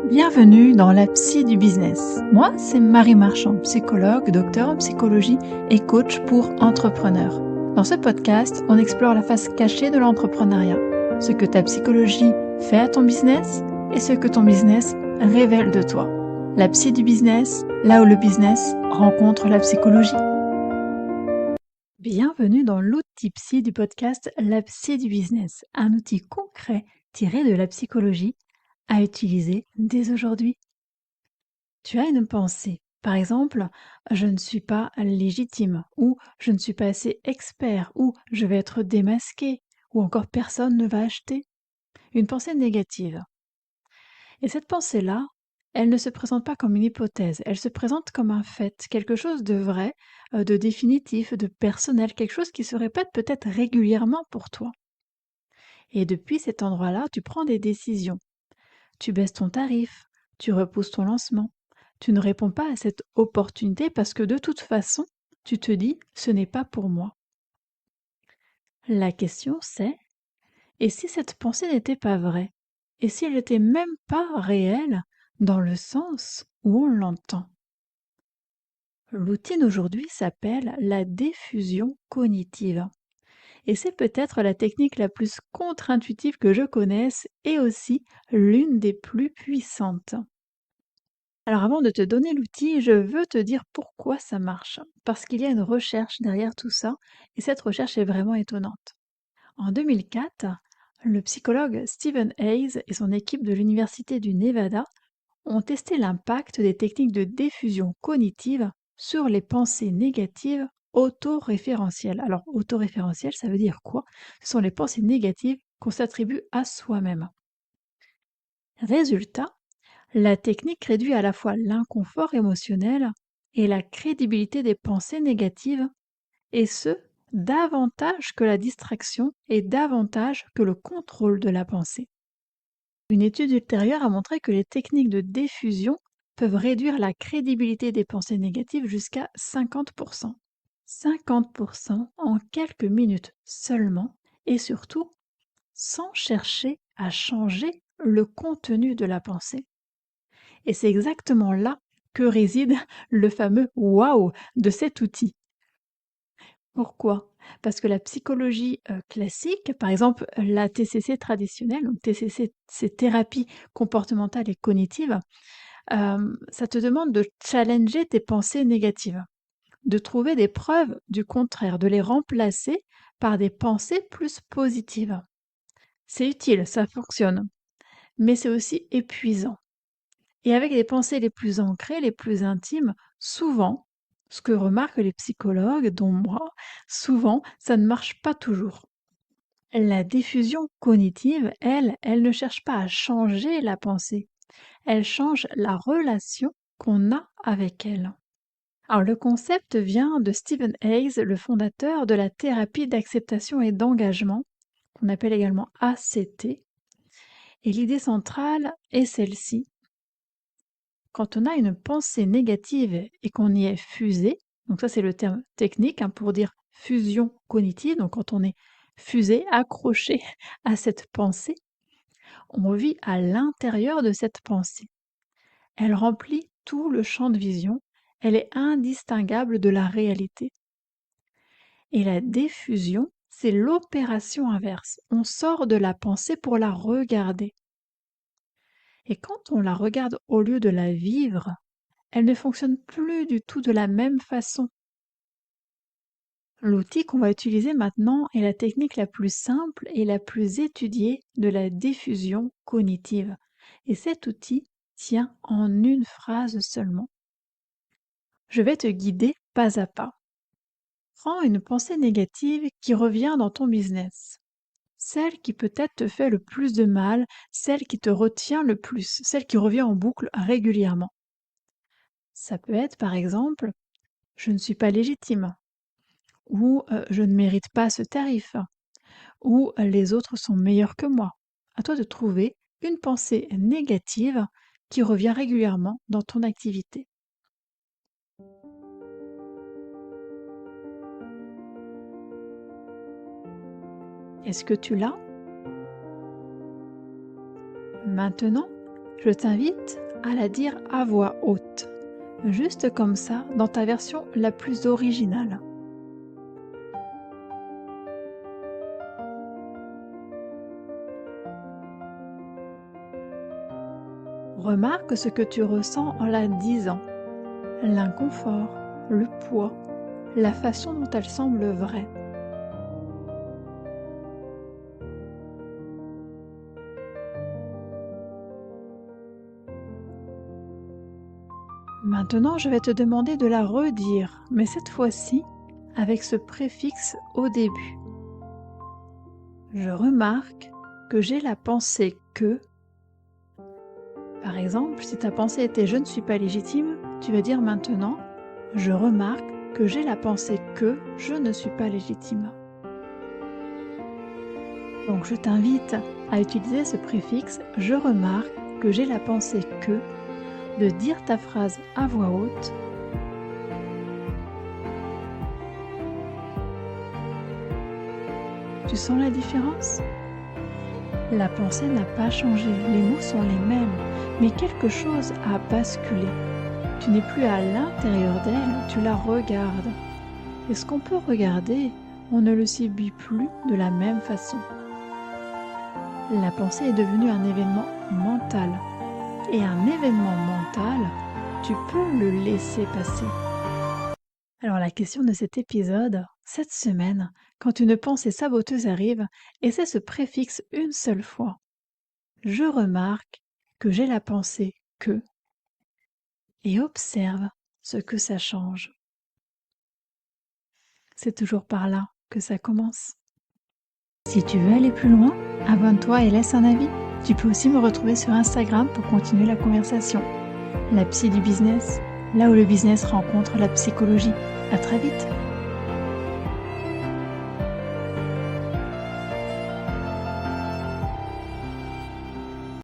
Bienvenue dans la psy du business. Moi, c'est Marie Marchand, psychologue, docteur en psychologie et coach pour entrepreneurs. Dans ce podcast, on explore la face cachée de l'entrepreneuriat, ce que ta psychologie fait à ton business et ce que ton business révèle de toi. La psy du business, là où le business rencontre la psychologie. Bienvenue dans l'outil psy du podcast La psy du business, un outil concret tiré de la psychologie à utiliser dès aujourd'hui. Tu as une pensée, par exemple, je ne suis pas légitime, ou je ne suis pas assez expert, ou je vais être démasqué, ou encore personne ne va acheter. Une pensée négative. Et cette pensée-là, elle ne se présente pas comme une hypothèse, elle se présente comme un fait, quelque chose de vrai, de définitif, de personnel, quelque chose qui se répète peut-être régulièrement pour toi. Et depuis cet endroit-là, tu prends des décisions. Tu baisses ton tarif, tu repousses ton lancement. Tu ne réponds pas à cette opportunité parce que de toute façon, tu te dis ce n'est pas pour moi. La question c'est, et si cette pensée n'était pas vraie? Et si elle n'était même pas réelle dans le sens où on l'entend? L'outil d'aujourd'hui s'appelle la diffusion cognitive. Et c'est peut-être la technique la plus contre-intuitive que je connaisse et aussi l'une des plus puissantes. Alors avant de te donner l'outil, je veux te dire pourquoi ça marche. Parce qu'il y a une recherche derrière tout ça, et cette recherche est vraiment étonnante. En 2004, le psychologue Stephen Hayes et son équipe de l'Université du Nevada ont testé l'impact des techniques de diffusion cognitive sur les pensées négatives autoréférentielles. Alors autoréférentielles, ça veut dire quoi? Ce sont les pensées négatives qu'on s'attribue à soi-même. Résultat, la technique réduit à la fois l'inconfort émotionnel et la crédibilité des pensées négatives, et ce, davantage que la distraction et davantage que le contrôle de la pensée. Une étude ultérieure a montré que les techniques de diffusion peuvent réduire la crédibilité des pensées négatives jusqu'à 50%. 50% en quelques minutes seulement, et surtout sans chercher à changer le contenu de la pensée. Et c'est exactement là que réside le fameux wow de cet outil. Pourquoi? Parce que la psychologie classique, par exemple la TCC traditionnelle, donc TCC c'est thérapie comportementale et cognitive, ça te demande de challenger tes pensées négatives, de trouver des preuves du contraire, de les remplacer par des pensées plus positives. C'est utile, ça fonctionne, mais c'est aussi épuisant. Et avec les pensées les plus ancrées, les plus intimes, souvent, ce que remarquent les psychologues, dont moi, souvent, ça ne marche pas toujours. La diffusion cognitive, elle ne cherche pas à changer la pensée, elle change la relation qu'on a avec elle. Alors le concept vient de Stephen Hayes, le fondateur de la thérapie d'acceptation et d'engagement, qu'on appelle également ACT, et l'idée centrale est celle-ci. Quand on a une pensée négative et qu'on y est fusé, donc ça c'est le terme technique pour dire fusion cognitive, donc quand on est fusé, accroché à cette pensée, on vit à l'intérieur de cette pensée. Elle remplit tout le champ de vision, elle est indistinguable de la réalité. Et la diffusion, c'est l'opération inverse. On sort de la pensée pour la regarder. Et quand on la regarde au lieu de la vivre, elle ne fonctionne plus du tout de la même façon. L'outil qu'on va utiliser maintenant est la technique la plus simple et la plus étudiée de la diffusion cognitive. Et cet outil tient en une phrase seulement. Je vais te guider pas à pas. Prends une pensée négative qui revient dans ton business. Celle qui peut-être te fait le plus de mal, celle qui te retient le plus, celle qui revient en boucle régulièrement. Ça peut être par exemple « je ne suis pas légitime » ou « je ne mérite pas ce tarif » ou « les autres sont meilleurs que moi ». À toi de trouver une pensée négative qui revient régulièrement dans ton activité. Est-ce que tu l'as? Maintenant, je t'invite à la dire à voix haute, juste comme ça, dans ta version la plus originale. Remarque ce que tu ressens en la disant, l'inconfort, le poids, la façon dont elle semble vraie. Maintenant, je vais te demander de la redire, mais cette fois-ci avec ce préfixe au début. Je remarque que j'ai la pensée que... Par exemple, si ta pensée était « je ne suis pas légitime », tu vas dire maintenant « je remarque que j'ai la pensée que je ne suis pas légitime ». Donc je t'invite à utiliser ce préfixe « je remarque que j'ai la pensée que », de dire ta phrase à voix haute. Tu sens la différence ? La pensée n'a pas changé, les mots sont les mêmes, mais quelque chose a basculé. Tu n'es plus à l'intérieur d'elle, tu la regardes. Et ce qu'on peut regarder, on ne le subit plus de la même façon. La pensée est devenue un événement mental. Et un événement mental, tu peux le laisser passer. Alors la question de cet épisode, cette semaine, quand une pensée saboteuse arrive, essaie ce préfixe une seule fois. Je remarque que j'ai la pensée que... et observe ce que ça change. C'est toujours par là que ça commence. Si tu veux aller plus loin, abonne-toi et laisse un avis. Tu peux aussi me retrouver sur Instagram pour continuer la conversation. La psy du business, là où le business rencontre la psychologie. À très vite.